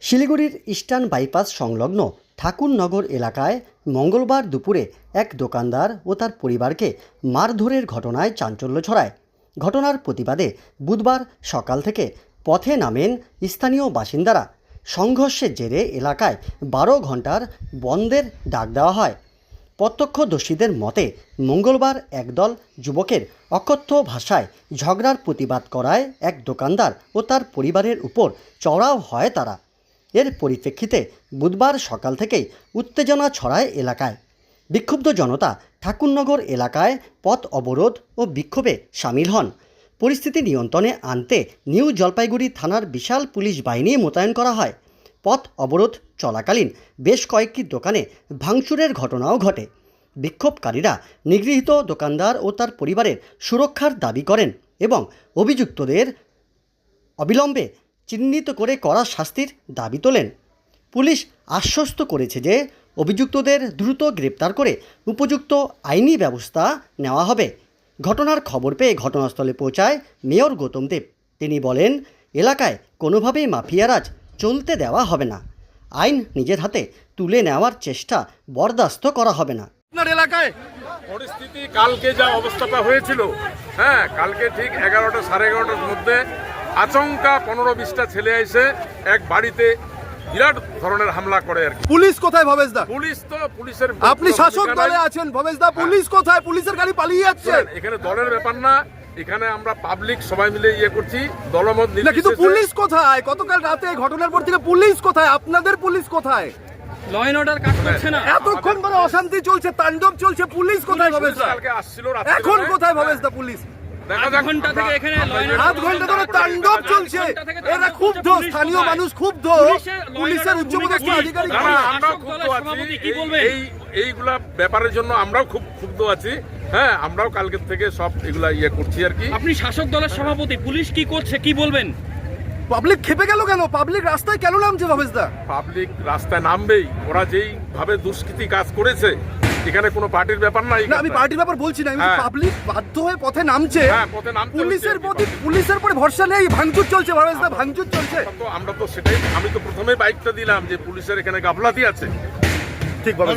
শিলিগুড়ির eastern bypass সংলগ্ন ঠাকুরনগর এলাকায় মঙ্গলবার দুপুরে এক দোকানদার ও তার পরিবারকে মারধরের ঘটনায় চাঞ্চল্য ছড়ায়। ঘটনার প্রতিবাদে বুধবার সকাল থেকে পথে নামেন স্থানীয় বাসিন্দারা। সংঘর্ষের জেরে এলাকায় 12 ঘন্টার বন্ধের ডাক দেওয়া হয়। প্রত্যক্ষদর্শীদের মতে মঙ্গলবার একদল যুবকের অকথ্য ভাষায় ঝগড়ার প্রতিবাদ করায় এক দোকানদার ও তার পরিবারের উপর চড়াও হয় তারা। এর পরিপ্রেক্ষিতে বুধবার সকাল থেকেই উত্তেজনা ছড়ায় এলাকায়। বিক্ষুব্ধ জনতা ঠাকুরনগর এলাকায় পথ অবরোধ ও বিক্ষোভে সামিল হন। পরিস্থিতি নিয়ন্ত্রণে আনতে নিউ জলপাইগুড়ি থানার বিশাল পুলিশ বাহিনী মোতায়েন করা হয়। পথ অবরোধ চলাকালীন বেশ কয়েকটি দোকানে ভাঙচুরের ঘটনাও ঘটে। বিক্ষোভকারীরা নিগৃহীত দোকানদার ও তার পরিবারের সুরক্ষার দাবি করেন এবং অভিযুক্তদের অবিলম্বে চিহ্নিত করে কড়া শাস্তির দাবি তোলেন। পুলিশ আশ্বস্ত করেছে যে অভিযুক্তদের দ্রুত গ্রেপ্তার করে উপযুক্ত আইনি ব্যবস্থা নেওয়া হবে। ঘটনার খবর পেয়ে ঘটনাস্থলে পৌঁছায় মেয়র গৌতম দেব। তিনি বলেন, এলাকায় কোনোভাবেই মাফিয়ারাজ চলতে দেওয়া হবে না। আইন নিজের হাতে তুলে নেওয়ার চেষ্টা বরদাস্ত করা হবে না। আপনার এলাকায় পরিস্থিতি কালকে যা অবস্থাটা হয়েছিল, কালকে ঠিক 11টা সাড়ে 11টার মধ্যে আচমকা 15-20টা ছেলে এসে এক বাড়িতে বিরাট ধরনের হামলা করে আর কি। পুলিশ কোথায় ভবেশ দা? পুলিশের আপনি শাসক দলে আছেন ভবেশ দা, পুলিশ কোথায়? পুলিশের গাড়ি পালিয়ে যাচ্ছে। এখানে দলের ব্যাপার না, এখানে আমরা পাবলিক সবাই মিলে করছি, দলমত নির্বিশেষে। কিন্তু পুলিশ কোথায়? গতকাল রাতে ঘটনার পর থেকে পুলিশ কোথায়? আপনাদের পুলিশ কোথায়? ল এন্ড অর্ডার কাজ করছে না। এতক্ষণ ধরে অশান্তি চলছে, তাণ্ডব চলছে, পুলিশ কোথায় ভবেশ দা? কালকে আসছিল এখন কোথায় ভবেশ দা পুলিশ? আধ ঘন্টা থেকে এখানে আধ ঘন্টা ধরে তাণ্ডব চলছে। এরা ক্ষুব্ধ, স্থানীয় মানুষ ক্ষুব্ধ, পুলিশের উচ্চপদস্থ আধিকারিক। আমরাও ক্ষুব্ধ আছি এইগুলা ব্যাপারের জন্য, আমরাও খুব ক্ষুব্ধ আছি। আমরাও কালকে থেকে সব এগুলা করছি আর কি। আপনি শাসক দলের সভাপতি, পুলিশ কি করছে কি বলবেন? পাবলিক খেপে গেল কেন? পাবলিক রাস্তায় কেন নামছে ভবেশ দা? পাবলিক রাস্তায় নামবেই, ওরা যেই ভাবে দুষ্কৃতি কাজ করেছে, এখানে কোনো পার্টির ব্যাপার নাই। না, আমি পার্টির ব্যাপার বলছি না, আমি পাবলিক বাধ্য হয়ে পথে নামছে। পুলিশের পরে ভরসা নেই, ভাঙচুর চলছে ভবেশ দা, ভাঙচুর চলছে। আমরা তো সেটাই, আমি তো প্রথমে বাইকটা দিলাম যে পুলিশের এখানে গাফলাতি আছে। ঠিক বলেন।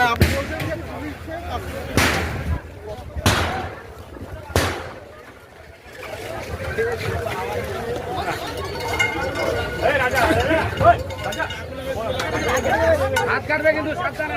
হাত কাটবে কিন্তু সাবধানে।